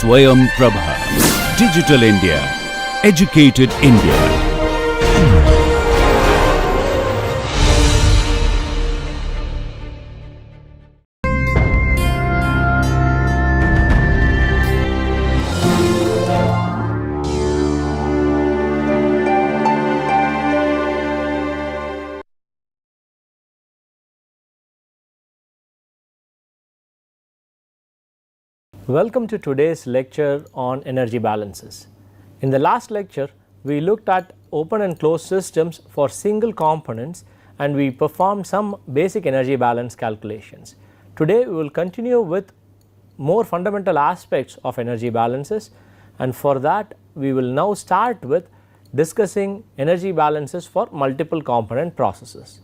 Swayam Prabha. Digital India. Educated India. Welcome to today's lecture on energy balances. In the last lecture, we looked at open and closed systems for single components and we performed some basic energy balance calculations. Today we will continue with more fundamental aspects of energy balances, and for that we will now start with discussing energy balances for multiple component processes.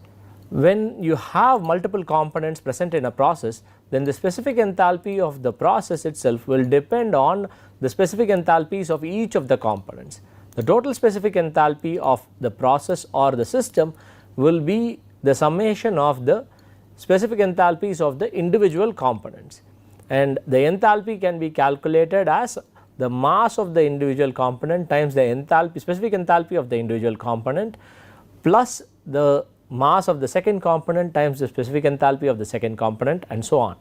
When you have multiple components present in a process, then the specific enthalpy of the process itself will depend on the specific enthalpies of each of the components. The total specific enthalpy of the process or the system will be the summation of the specific enthalpies of the individual components, and the enthalpy can be calculated as the mass of the individual component times the enthalpy, specific enthalpy of the individual component, plus the mass of the second component times the specific enthalpy of the second component, and so on.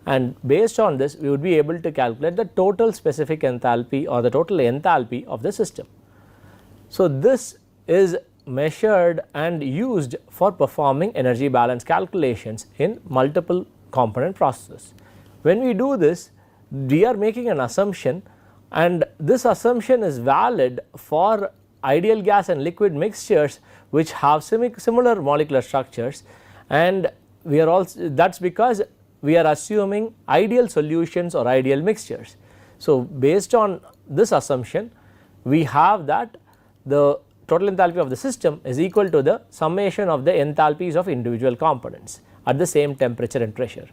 And based on this we would be able to calculate the total specific enthalpy or the total enthalpy of the system. So this is measured and used for performing energy balance calculations in multiple component processes. When we do this, we are making an assumption, and this assumption is valid for ideal gas and liquid mixtures which have similar molecular structures, and we are also, that is because we are assuming ideal solutions or ideal mixtures. So based on this assumption, we have that the total enthalpy of the system is equal to the summation of the enthalpies of individual components at the same temperature and pressure.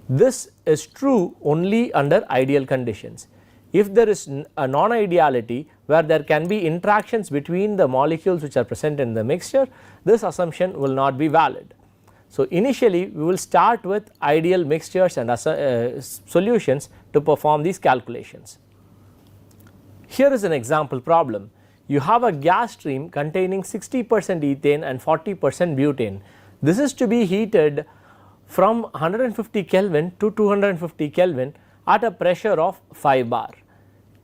This is true only under ideal conditions. If there is a non-ideality where there can be interactions between the molecules which are present in the mixture, this assumption will not be valid. So initially we will start with ideal mixtures and solutions to perform these calculations. Here is an example problem. You have a gas stream containing 60% ethane and 40% butane. This is to be heated from 150 Kelvin to 250 Kelvin at a pressure of 5 bar.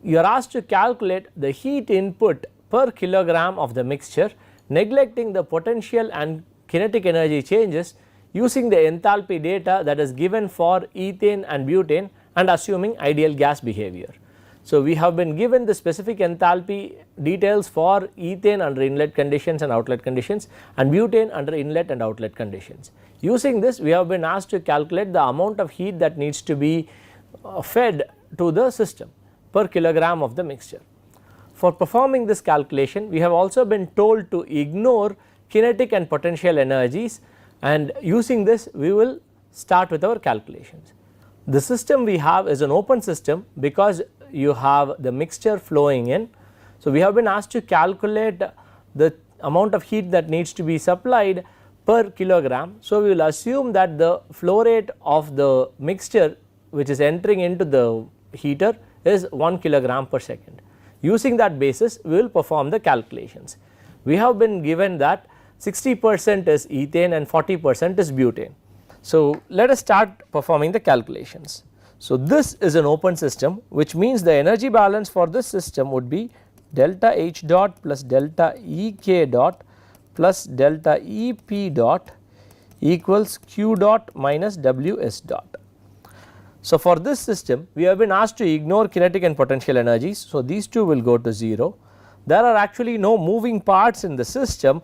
You are asked to calculate the heat input per kilogram of the mixture, neglecting the potential and kinetic energy changes, using the enthalpy data that is given for ethane and butane and assuming ideal gas behavior. So we have been given the specific enthalpy details for ethane under inlet conditions and outlet conditions, and butane under inlet and outlet conditions. Using this, we have been asked to calculate the amount of heat that needs to be fed to the system per kilogram of the mixture. For performing this calculation, we have also been told to ignore kinetic and potential energies, and using this we will start with our calculations. The system we have is an open system because you have the mixture flowing in. So we have been asked to calculate the amount of heat that needs to be supplied per kilogram. So we will assume that the flow rate of the mixture which is entering into the heater is 1 kilogram per second. Using that basis, we will perform the calculations. We have been given that 60% is ethane and 40% is butane. So let us start performing the calculations. So this is an open system, which means the energy balance for this system would be delta H dot plus delta Ek dot plus delta Ep dot equals Q dot minus Ws dot. So for this system we have been asked to ignore kinetic and potential energies, so these two will go to 0. There are actually no moving parts in the system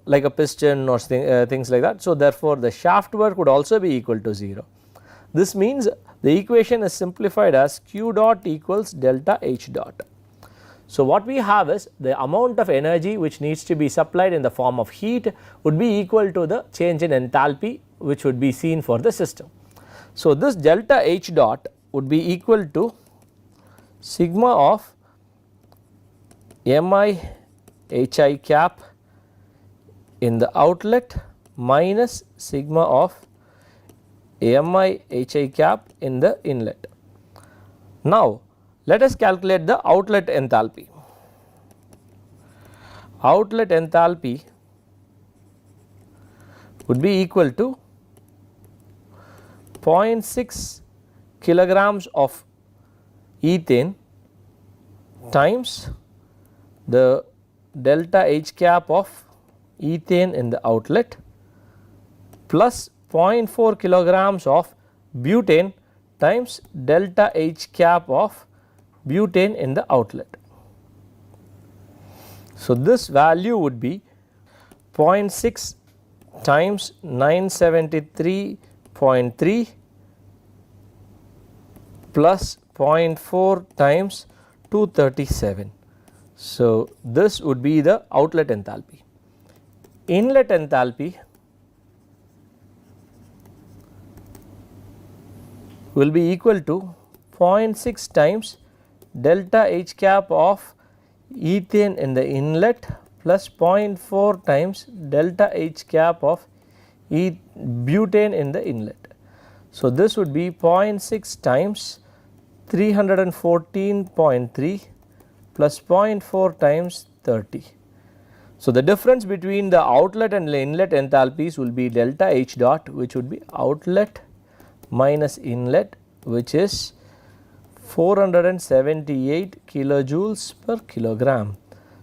like a piston or things like that, so therefore the shaft work would also be equal to 0. This means the equation is simplified as Q dot equals delta H dot. So what we have is the amount of energy which needs to be supplied in the form of heat would be equal to the change in enthalpy which would be seen for the system. So this delta H dot would be equal to sigma of Mi Hi cap in the outlet minus sigma of Mi Hi cap in the inlet. Now Let us calculate the outlet enthalpy. Outlet enthalpy would be equal to 0.6 kilograms of ethane times the delta H cap of ethane in the outlet plus 0.4 kilograms of butane times delta H cap of butane in the outlet. So, this value would be 0.6 times 973.3 plus 0.4 times 237. So, this would be the outlet enthalpy. Inlet enthalpy will be equal to 0.6 times delta H cap of ethane in the inlet plus 0.4 times delta H cap of butane in the inlet. So, this would be 0.6 times 314.3 plus 0.4 times 30. So, the difference between the outlet and the inlet enthalpies will be delta H dot, which would be outlet minus inlet, which is 478 kilojoules per kilogram.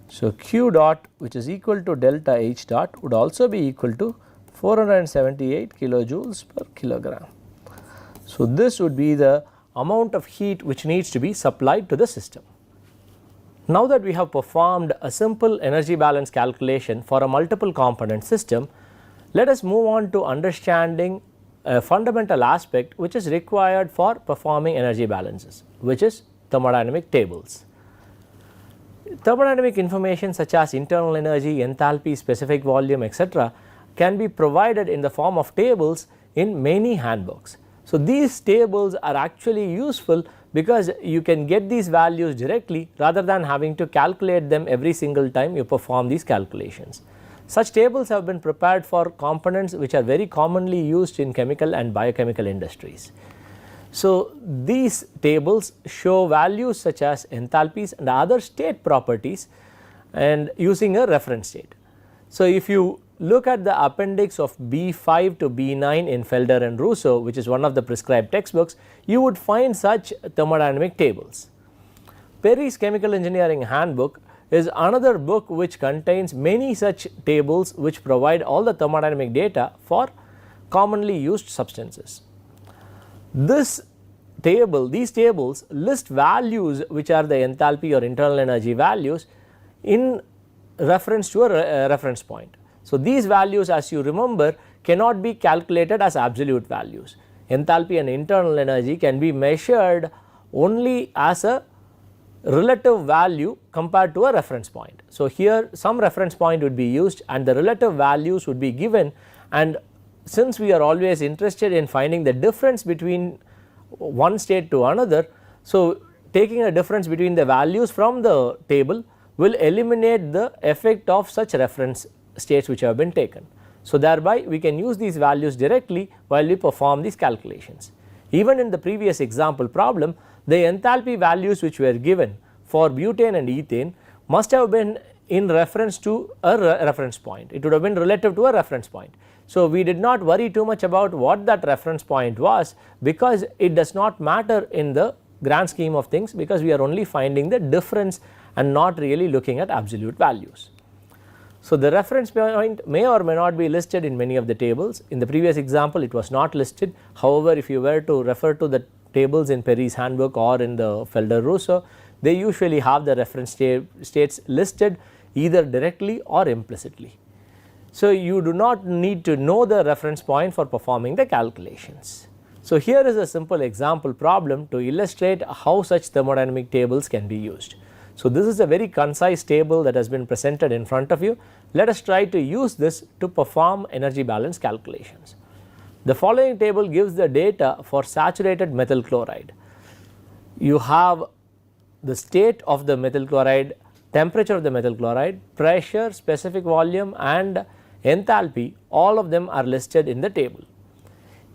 So, Q dot, which is equal to delta H dot, would also be equal to 478 kilojoules per kilogram. So, this would be the amount of heat which needs to be supplied to the system. Now that we have performed a simple energy balance calculation for a multiple component system, let us move on to understanding a fundamental aspect which is required for performing energy balances, which is thermodynamic tables. Thermodynamic information such as internal energy, enthalpy, specific volume, etc. can be provided in the form of tables in many handbooks. So, these tables are actually useful because you can get these values directly rather than having to calculate them every single time you perform these calculations. Such tables have been prepared for components which are very commonly used in chemical and biochemical industries. So, these tables show values such as enthalpies and other state properties and using a reference state. So, if you look at the appendix of B5 to B9 in Felder and Russo, which is one of the prescribed textbooks, you would find such thermodynamic tables. Perry's Chemical Engineering Handbook is another book which contains many such tables which provide all the thermodynamic data for commonly used substances. These tables list values which are the enthalpy or internal energy values in reference to a reference point. So, these values, as you remember, cannot be calculated as absolute values. Enthalpy and internal energy can be measured only as a relative value compared to a reference point. So, here some reference point would be used and the relative values would be given, and since we are always interested in finding the difference between one state to another, so taking a difference between the values from the table will eliminate the effect of such reference states which have been taken. So, thereby we can use these values directly while we perform these calculations. Even in the previous example problem, the enthalpy values which were given for butane and ethane must have been in reference to a reference point. It would have been relative to a reference point. So, we did not worry too much about what that reference point was, because it does not matter in the grand scheme of things, because we are only finding the difference and not really looking at absolute values. So, the reference point may or may not be listed in many of the tables. In the previous example, it was not listed. However, if you were to refer to the tables in Perry's handbook or in the Felder Russo, they usually have the reference states listed either directly or implicitly. So, you do not need to know the reference point for performing the calculations. So, here is a simple example problem to illustrate how such thermodynamic tables can be used. So, this is a very concise table that has been presented in front of you. Let us try to use this to perform energy balance calculations. The following table gives the data for saturated methyl chloride. You have the state of the methyl chloride, temperature of the methyl chloride, pressure, specific volume and enthalpy, all of them are listed in the table.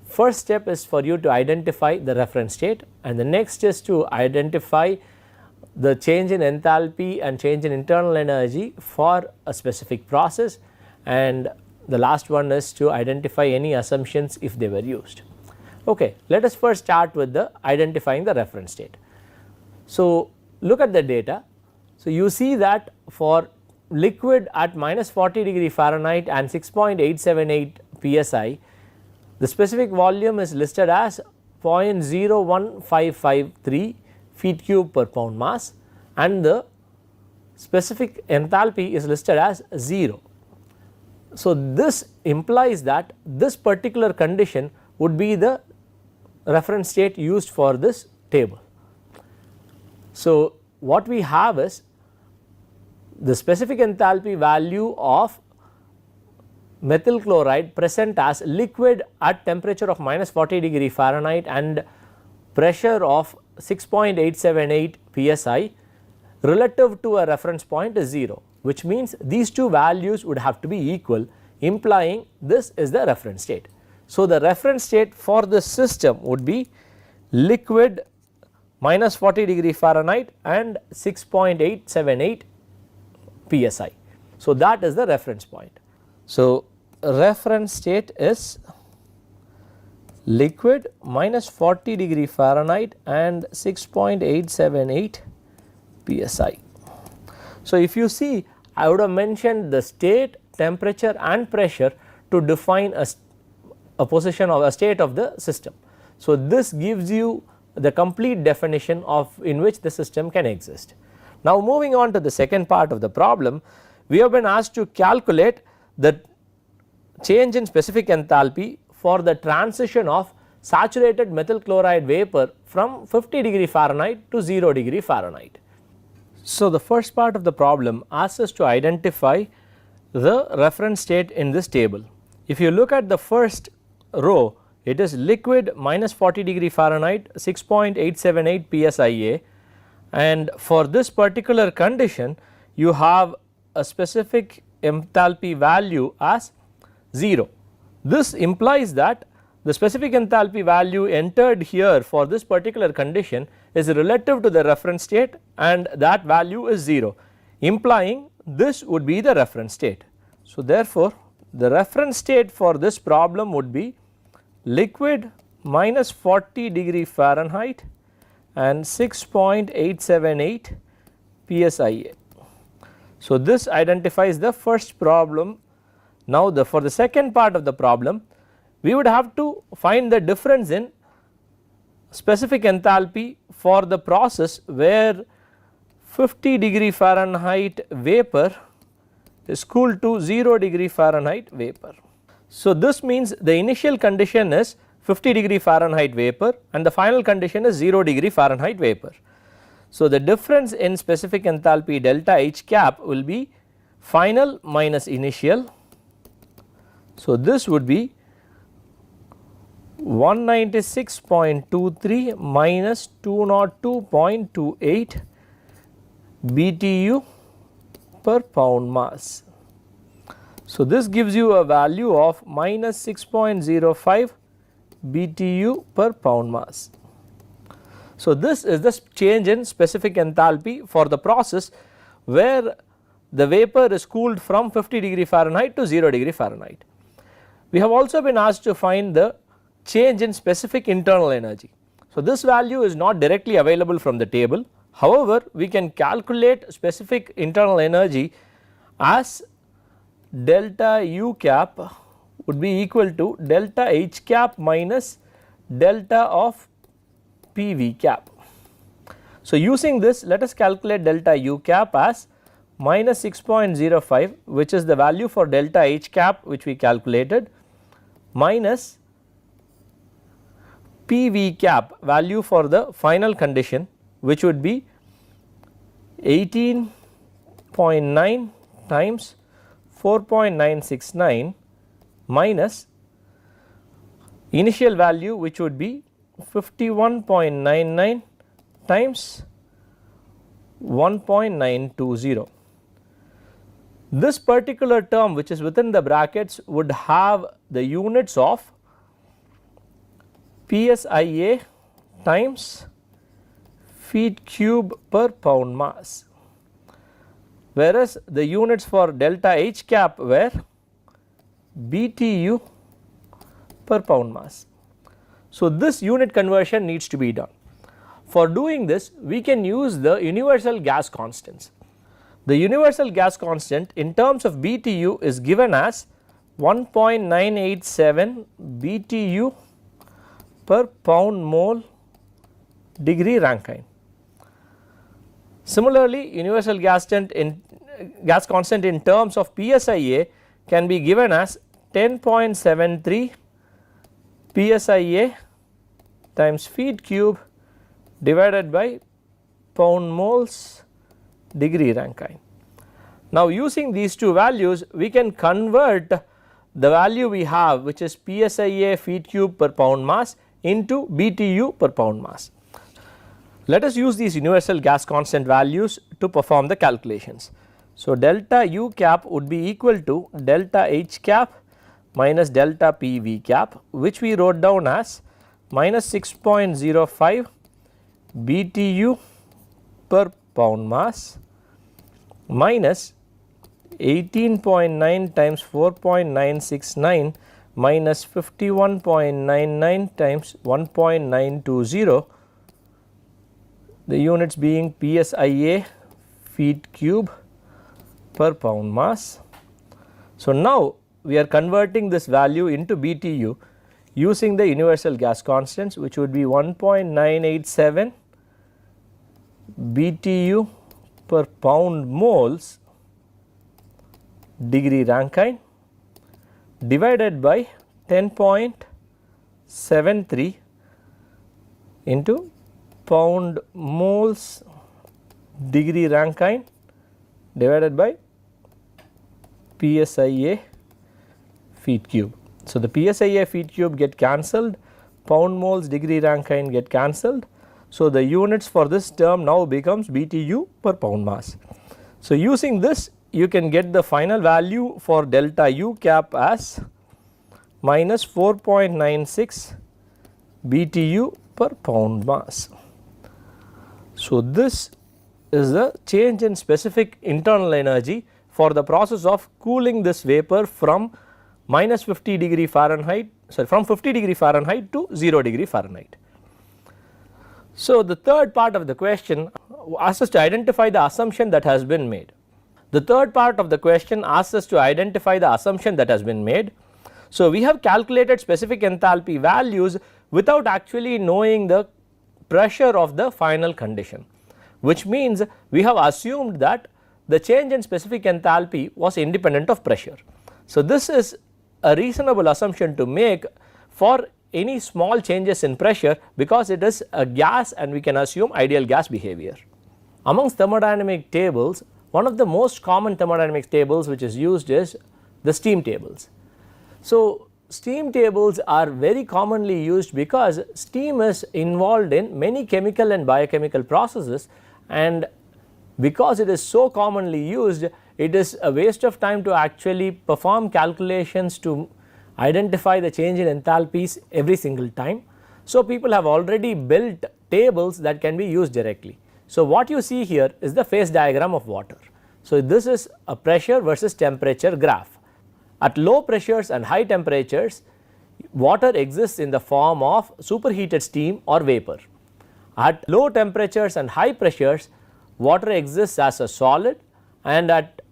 First step is for you to identify the reference state, and the next is to identify the change in enthalpy and change in internal energy for a specific process, and the last one is to identify any assumptions if they were used. Okay, let us first start with the identifying the reference state. So, look at the data. So, you see that for liquid at minus 40 degree Fahrenheit and 6.878 psi, the specific volume is listed as 0.01553 feet cube per pound mass, and the specific enthalpy is listed as 0. So, this implies that this particular condition would be the reference state used for this table. So, what we have is the specific enthalpy value of methyl chloride present as liquid at temperature of minus 40 degree Fahrenheit and pressure of 6.878 psi relative to a reference point is 0, which means these two values would have to be equal, implying this is the reference state. So, the reference state for this system would be liquid minus 40 degree Fahrenheit and 6.878 psi. So, that is the reference point. So, reference state is liquid minus 40 degree Fahrenheit and 6.878 psi. So, if you see, I would have mentioned the state, temperature and pressure to define a position of a state of the system. So, this gives you the complete definition of in which the system can exist. Now, moving on to the second part of the problem, we have been asked to calculate the change in specific enthalpy for the transition of saturated methyl chloride vapor from 50 degree Fahrenheit to 0 degree Fahrenheit. So, the first part of the problem asks us to identify the reference state in this table. If you look at the first row, it is liquid minus 40 degree Fahrenheit 6.878 psia, and for this particular condition you have a specific enthalpy value as 0. This implies that the specific enthalpy value entered here for this particular condition is relative to the reference state, and that value is 0, implying this would be the reference state. So, therefore, the reference state for this problem would be liquid minus 40 degree Fahrenheit and 6.878 psia. So, this identifies the first problem. Now, for the second part of the problem, we would have to find the difference in specific enthalpy for the process where 50 degree Fahrenheit vapor is cooled to 0 degree Fahrenheit vapor. So, this means the initial condition is 50 degree Fahrenheit vapor and the final condition is 0 degree Fahrenheit vapor. So, the difference in specific enthalpy delta H cap will be final minus initial. So, this would be 196.23 minus 202.28 BTU per pound mass. So, this gives you a value of minus 6.05 BTU per pound mass. So, this is the change in specific enthalpy for the process where the vapor is cooled from 50 degree Fahrenheit to 0 degree Fahrenheit. We have also been asked to find the change in specific internal energy. So, this value is not directly available from the table. However, we can calculate specific internal energy as delta U cap would be equal to delta H cap minus delta of PV cap. So, using this, let us calculate delta U cap as minus 6.05, which is the value for delta H cap which we calculated, minus PV cap value for the final condition, which would be 18.9 times 4.969 minus initial value, which would be 51.99 times 1.920. This particular term which is within the brackets would have the units of PSIA times feet cube per pound mass, whereas the units for delta H cap were BTU per pound mass. So, this unit conversion needs to be done. For doing this, we can use the universal gas constants. The universal gas constant in terms of BTU is given as 1.987 BTU per pound mole degree Rankine. Similarly, universal gas constant in terms of PSIA can be given as 10.73 PSIA times feet cube divided by pound moles degree Rankine. Now, using these two values, we can convert the value we have, which is PSIA feet cube per pound mass, into BTU per pound mass. Let us use these universal gas constant values to perform the calculations. So, delta U cap would be equal to delta H cap minus delta PV cap, which we wrote down as minus 6.05 BTU per pound mass minus 18.9 times 4.969 minus 51.99 times 1.920, the units being PSIA feet cube per pound mass. So, now we are converting this value into BTU using the universal gas constants, which would be 1.987 BTU per pound moles degree Rankine divided by 10.73 into pound moles degree Rankine divided by PSIA feet cube. So, the PSIA feet cube get cancelled, pound moles degree Rankine get cancelled. So, the units for this term now becomes BTU per pound mass. So, using this, you can get the final value for delta U cap as minus 4.96 BTU per pound mass. So, this is the change in specific internal energy for the process of cooling this vapor from minus 50 degree Fahrenheit, from 50 degree Fahrenheit to 0 degree Fahrenheit. So, the third part of the question asks us to identify the assumption that has been made. The third part of the question asks us to identify the assumption that has been made. So, we have calculated specific enthalpy values without actually knowing the pressure of the final condition, which means we have assumed that the change in specific enthalpy was independent of pressure. So, this is a reasonable assumption to make for any small changes in pressure, because it is a gas and we can assume ideal gas behavior. Amongst thermodynamic tables, one of the most common thermodynamic tables which is used is the steam tables. So, steam tables are very commonly used because steam is involved in many chemical and biochemical processes, and because it is so commonly used, it is a waste of time to actually perform calculations to identify the change in enthalpies every single time. So, people have already built tables that can be used directly. So, what you see here is the phase diagram of water. So, this is a pressure versus temperature graph. At low pressures and high temperatures, water exists in the form of superheated steam or vapor. At low temperatures and high pressures, water exists as a solid, and at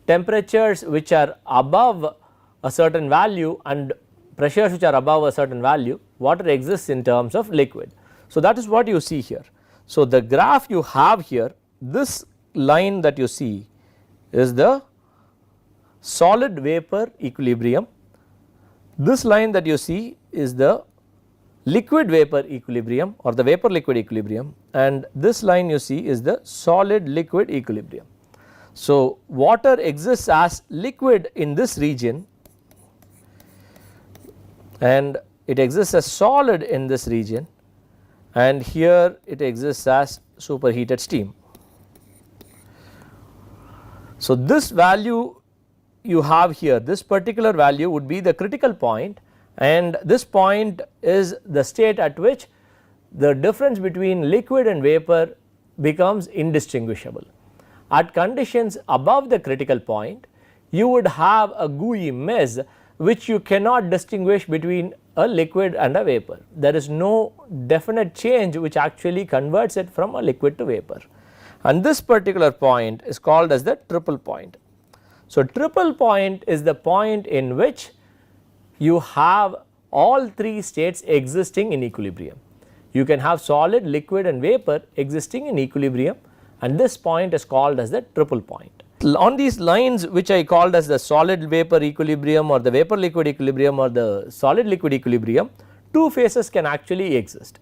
temperatures which are above a certain value and pressures which are above a certain value, water exists in terms of liquid. So, that is what you see here. So, the graph you have here, this line that you see is the solid vapor equilibrium, this line that you see is the liquid vapor equilibrium or the vapor liquid equilibrium, and this line you see is the solid liquid equilibrium. So, water exists as liquid in this region and it exists as solid in this region, and here it exists as superheated steam. So, this value you have here, this particular value would be the critical point, and this point is the state at which the difference between liquid and vapor becomes indistinguishable. At conditions above the critical point, you would have a gooey mess which you cannot distinguish between a liquid and a vapor. There is no definite change which actually converts it from a liquid to vapor, and this particular point is called as the triple point. So, triple point is the point in which you have all three states existing in equilibrium. You can have solid, liquid and vapor existing in equilibrium, and this point is called as the triple point. On these lines which I called as the solid vapor equilibrium or the vapor liquid equilibrium or the solid liquid equilibrium, two phases can actually exist.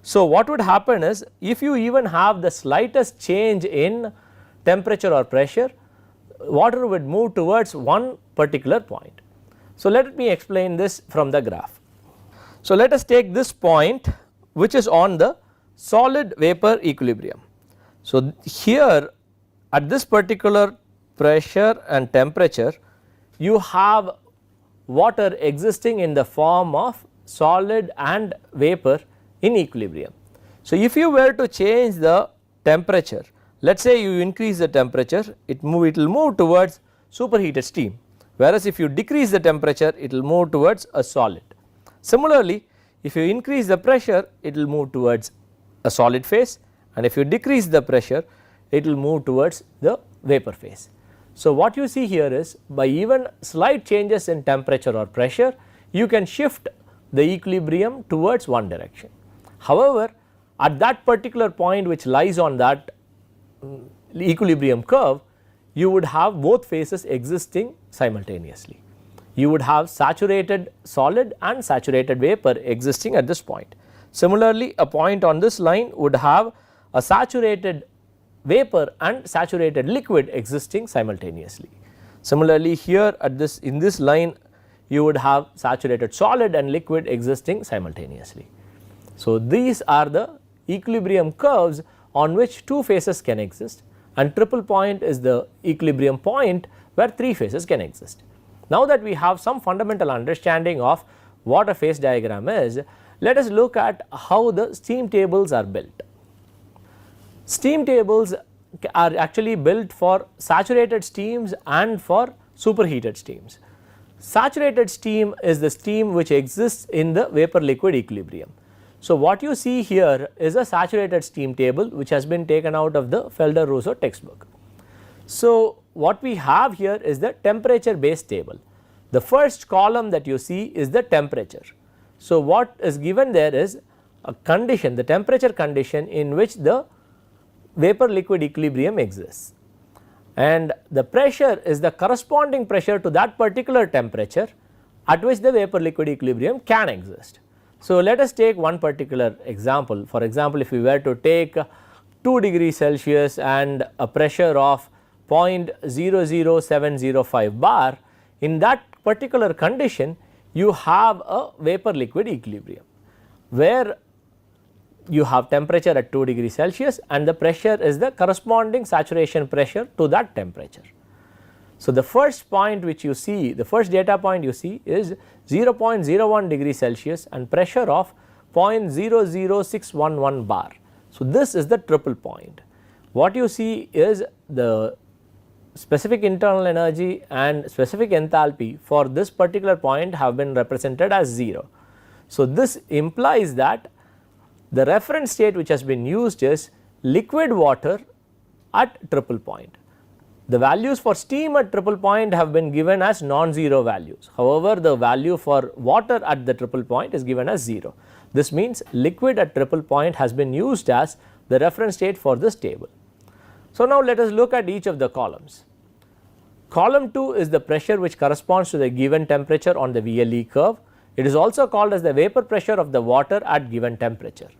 So, what would happen is, if you even have the slightest change in temperature or pressure, water would move towards one particular point. So, let me explain this from the graph. So, let us take this point which is on the solid vapor equilibrium. So, here at this particular pressure and temperature, you have water existing in the form of solid and vapor in equilibrium. So, if you were to change the temperature, let us say you increase the temperature, it will move towards superheated steam, whereas if you decrease the temperature, it will move towards a solid. Similarly, if you increase the pressure, it will move towards a solid phase, and if you decrease the pressure, it will move towards the vapor phase. So, what you see here is, by even slight changes in temperature or pressure, you can shift the equilibrium towards one direction. However, at that particular point which lies on that equilibrium curve, you would have both phases existing simultaneously. You would have saturated solid and saturated vapor existing at this point. Similarly, a point on this line would have a saturated vapor and saturated liquid existing simultaneously. Similarly, here at this, in this line, you would have saturated solid and liquid existing simultaneously. So, these are the equilibrium curves on which two phases can exist, and triple point is the equilibrium point where three phases can exist. Now that we have some fundamental understanding of what a phase diagram is, let us look at how the steam tables are built. Steam tables are actually built for saturated steams and for superheated steams. Saturated steam is the steam which exists in the vapor liquid equilibrium. So, what you see here is a saturated steam table which has been taken out of the Felder-Rousseau textbook. So, what we have here is the temperature based table. The first column that you see is the temperature. So, what is given there is a condition, the temperature condition in which the vapor liquid equilibrium exists, and the pressure is the corresponding pressure to that particular temperature at which the vapor liquid equilibrium can exist. So, let us take one particular example. For example, if we were to take 2 degrees Celsius and a pressure of 0.00705 bar, in that particular condition you have a vapor liquid equilibrium where you have temperature at 2 degrees Celsius and the pressure is the corresponding saturation pressure to that temperature. So, the first point which you see, the first data point you see is 0.01 degrees Celsius and pressure of 0.00611 bar. So, this is the triple point. What you see is the specific internal energy and specific enthalpy for this particular point have been represented as 0. So, this implies that the reference state which has been used is liquid water at triple point. The values for steam at triple point have been given as non-zero values. However, the value for water at the triple point is given as 0. This means liquid at triple point has been used as the reference state for this table. So, now let us look at each of the columns. Column 2 is the pressure which corresponds to the given temperature on the VLE curve. It is also called as the vapor pressure of the water at given temperature.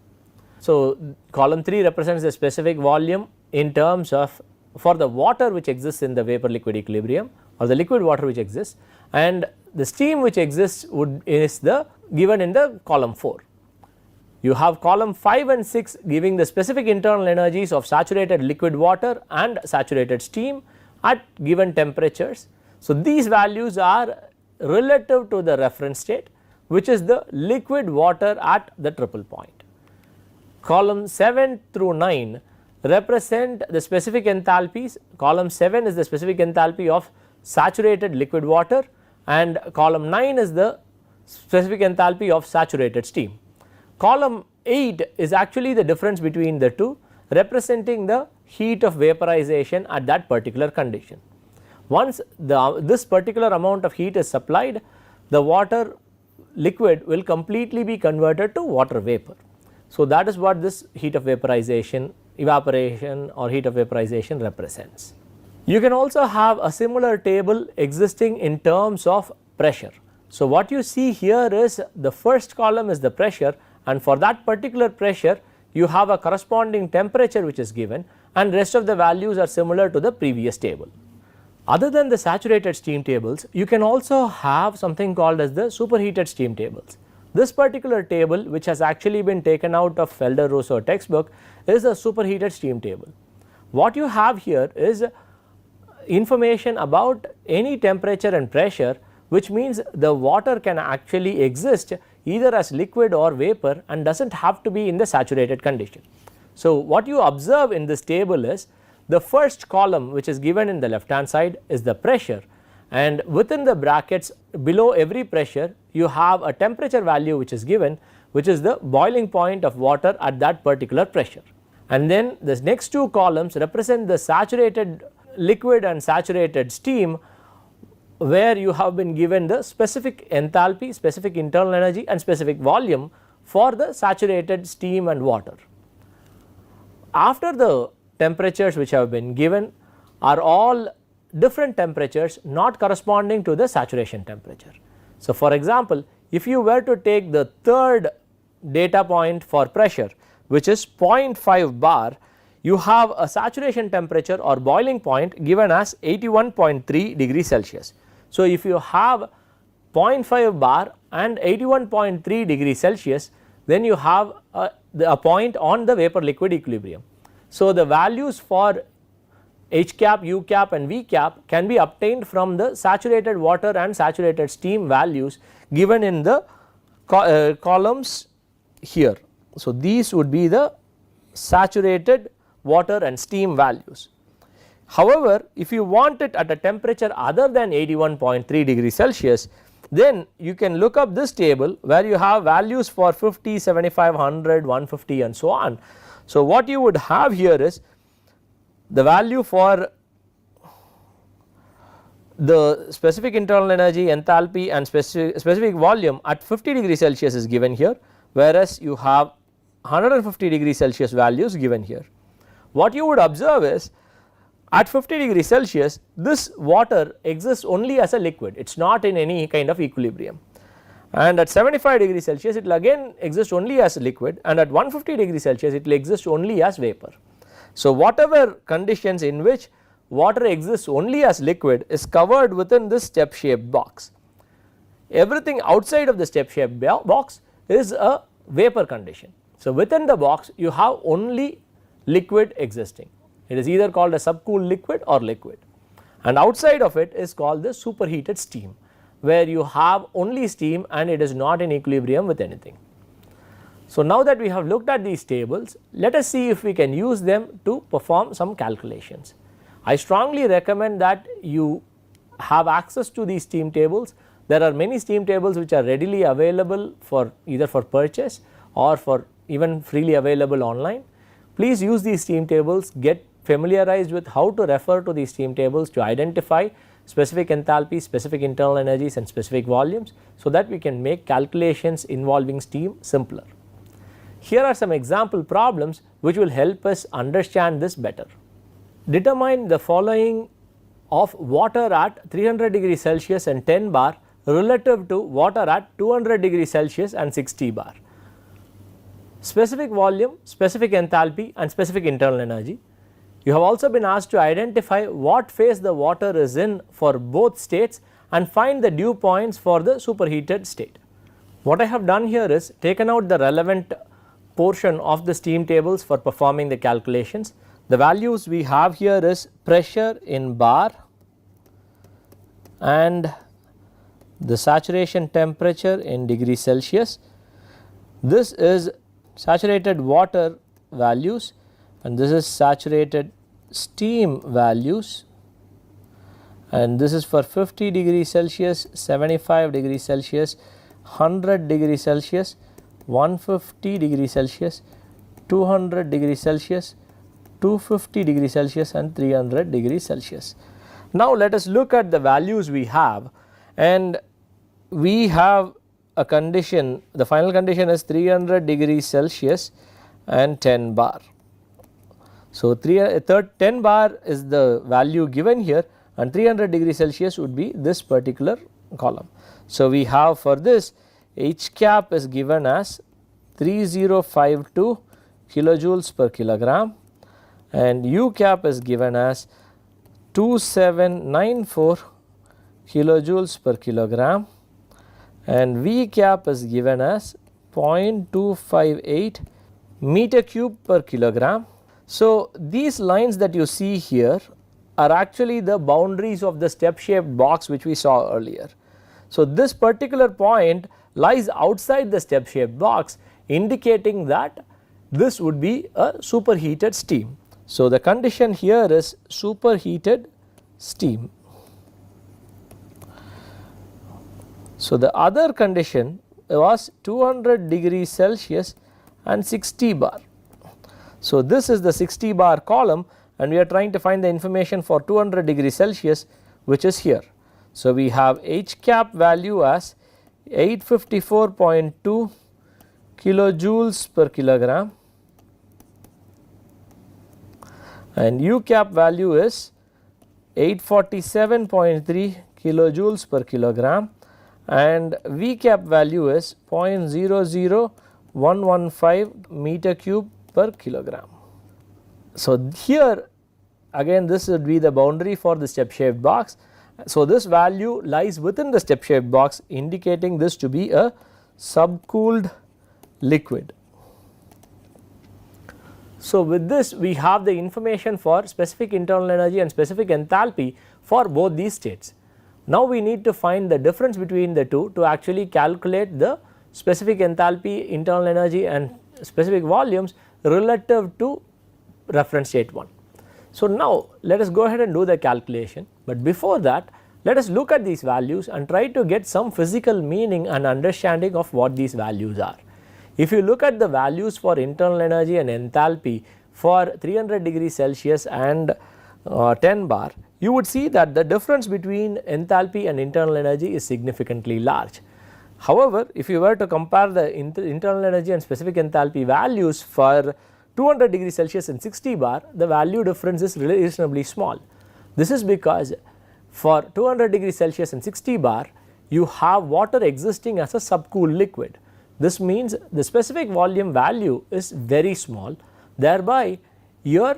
So, column 3 represents the specific volume in terms of for the water which exists in the vapor liquid equilibrium or the liquid water which exists, and the steam which exists is the given in the column 4. You have column 5 and 6 giving the specific internal energies of saturated liquid water and saturated steam at given temperatures. So, these values are relative to the reference state which is the liquid water at the triple point. Column 7 through 9 represent the specific enthalpies. Column 7 is the specific enthalpy of saturated liquid water, and column 9 is the specific enthalpy of saturated steam. Column 8 is actually the difference between the two, representing the heat of vaporization at that particular condition. Once this particular amount of heat is supplied, the water liquid will completely be converted to water vapor. So, that is what this heat of vaporization, evaporation or heat of vaporization represents. You can also have a similar table existing in terms of pressure. So, what you see here is the first column is the pressure, and for that particular pressure you have a corresponding temperature which is given, and rest of the values are similar to the previous table. Other than the saturated steam tables, you can also have something called as the superheated steam tables. This particular table, which has actually been taken out of Felder-Rousseau textbook, is a superheated steam table. What you have here is information about any temperature and pressure, which means the water can actually exist either as liquid or vapor and does not have to be in the saturated condition. So, what you observe in this table is the first column, which is given in the left hand side, is the pressure, and within the brackets below every pressure you have a temperature value which is given, which is the boiling point of water at that particular pressure. And then the next two columns represent the saturated liquid and saturated steam, where you have been given the specific enthalpy, specific internal energy and specific volume for the saturated steam and water. After the temperatures which have been given are all different temperatures not corresponding to the saturation temperature. So, for example, if you were to take the third data point for pressure, which is 0.5 bar, you have a saturation temperature or boiling point given as 81.3 degrees Celsius. So, if you have 0.5 bar and 81.3 degrees Celsius, then you have a point on the vapor liquid equilibrium. So, the values for H cap, U cap and V cap can be obtained from the saturated water and saturated steam values given in the columns here. So, these would be the saturated water and steam values. However, if you want it at a temperature other than 81.3 degrees Celsius, then you can look up this table where you have values for 50, 75, 100, 150 and so on. So, what you would have here is the value for the specific internal energy, enthalpy and specific volume at 50 degrees Celsius is given here, whereas you have 150 degrees Celsius values given here. What you would observe is at 50 degrees Celsius this water exists only as a liquid, it is not in any kind of equilibrium, and at 75 degrees Celsius it will again exist only as a liquid, and at 150 degrees Celsius it will exist only as vapor. So, whatever conditions in which water exists only as liquid is covered within this step shaped box. Everything outside of the step shaped box is a vapor condition. So, within the box you have only liquid existing, it is either called a subcooled liquid or liquid, and outside of it is called the superheated steam, where you have only steam and it is not in equilibrium with anything. So, now that we have looked at these tables, let us see if we can use them to perform some calculations. I strongly recommend that you have access to these steam tables. There are many steam tables which are readily available for either for purchase or for even freely available online. Please use these steam tables, get familiarized with how to refer to these steam tables to identify specific enthalpies, specific internal energies and specific volumes, so that we can make calculations involving steam simpler. Here are some example problems which will help us understand this better. Determine the following of water at 300 degrees Celsius and 10 bar relative to water at 200 degrees Celsius and 60 bar. Specific volume, specific enthalpy and specific internal energy. You have also been asked to identify what phase the water is in for both states and find the dew points for the superheated state. What I have done here is taken out the relevant portion of the steam tables for performing the calculations. The values we have here is pressure in bar and the saturation temperature in degrees Celsius. This is saturated water values and this is saturated steam values, and this is for 50 degrees Celsius, 75 degrees Celsius, 100 degrees Celsius, 150 degrees Celsius, 200 degrees Celsius, 250 degrees Celsius and 300 degrees Celsius. Now let us look at the values we have, and we have a condition, the final condition is 300 degrees Celsius and 10 bar. So 10 bar is the value given here, and 300 degrees Celsius would be this particular column. So we have for this H cap is given as 3052 kilojoules per kilogram, and U cap is given as 2794 kilojoules per kilogram, and V cap is given as 0.258 meter cube per kilogram. So these lines that you see here are actually the boundaries of the step shaped box which we saw earlier. So this particular point lies outside the step shaped box, indicating that this would be a superheated steam. So the condition here is superheated steam. So the other condition was 200 degrees Celsius and 60 bar. So this is the 60 bar column, and we are trying to find the information for 200 degrees Celsius, which is here. So we have H cap value as 854.2 kilojoules per kilogram, and U cap value is 847.3 kilojoules per kilogram, and V cap value is 0.00115 meter cube per kilogram. So here again this would be the boundary for the step shaped box. So this value lies within the step shaped box, indicating this to be a subcooled liquid. So with this we have the information for specific internal energy and specific enthalpy for both these states. Now we need to find the difference between the two to actually calculate the specific enthalpy, internal energy and specific volumes relative to reference state 1. So now let us go ahead and do the calculation, but before that let us look at these values and try to get some physical meaning and understanding of what these values are. If you look at the values for internal energy and enthalpy for 300 degrees Celsius and 10 bar, you would see that the difference between enthalpy and internal energy is significantly large. However, if you were to compare the internal energy and specific enthalpy values for 200 degrees Celsius and 60 bar, the value difference is reasonably small. This is because for 200 degrees Celsius and 60 bar, you have water existing as a subcooled liquid. This means the specific volume value is very small, thereby your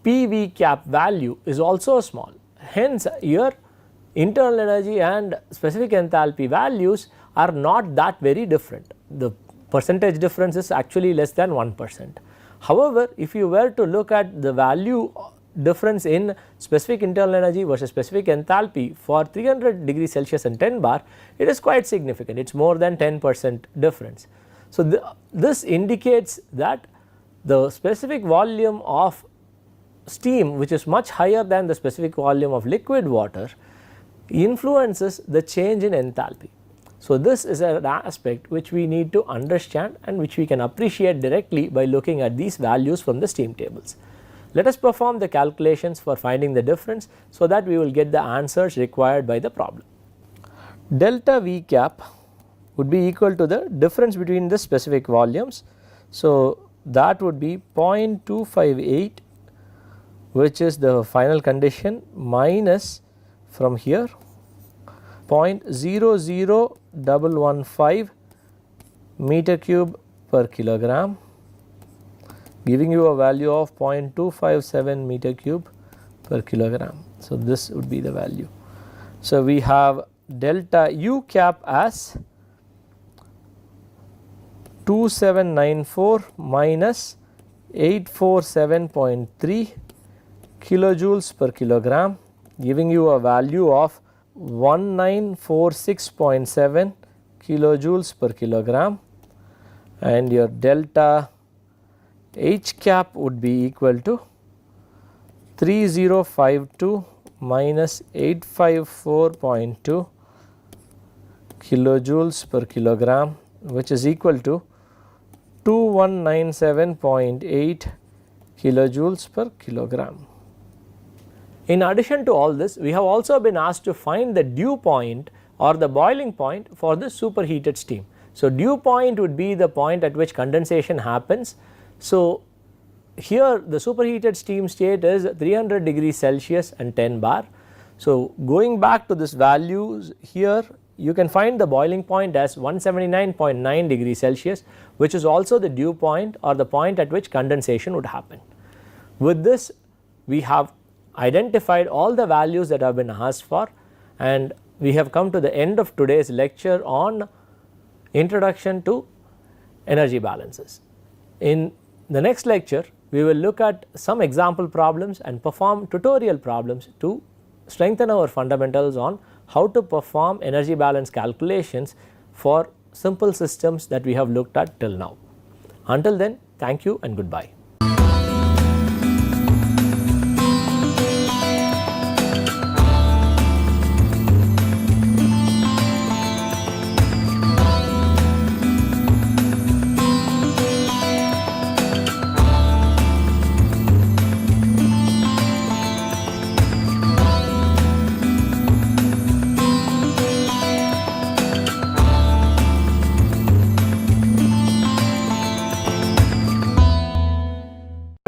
PV cap value is also small. Hence your internal energy and specific enthalpy values are not that very different. The percentage difference is actually less than 1%. However, if you were to look at the value difference in specific internal energy versus specific enthalpy for 300 degrees Celsius and 10 bar, it is quite significant, it is more than 10% difference. So this indicates that the specific volume of steam, which is much higher than the specific volume of liquid water, influences the change in enthalpy. So this is an aspect which we need to understand and which we can appreciate directly by looking at these values from the steam tables. Let us perform the calculations for finding the difference so that we will get the answers required by the problem. Delta V cap would be equal to the difference between the specific volumes. So that would be 0.258, which is the final condition, minus from here 0.00115 meter cube per kilogram, giving you a value of 0.257 meter cube per kilogram. So this would be the value. So we have delta U cap as 2794 minus 847.3 kilojoules per kilogram, giving you a value of 1946.7 kilojoules per kilogram, and your delta H cap would be equal to 3052 minus 854.2 kilojoules per kilogram, which is equal to 2197.8 kilojoules per kilogram. In addition to all this, we have also been asked to find the dew point or the boiling point for the superheated steam. So, dew point would be the point at which condensation happens. So, here the superheated steam state is 300 degrees Celsius and 10 bar. So, going back to this values here, you can find the boiling point as 179.9 degrees Celsius, which is also the dew point or the point at which condensation would happen. With this, we have identified all the values that have been asked for, and we have come to the end of today's lecture on introduction to energy balances. In the next lecture, we will look at some example problems and perform tutorial problems to strengthen our fundamentals on how to perform energy balance calculations for simple systems that we have looked at till now. Until then, thank you and goodbye.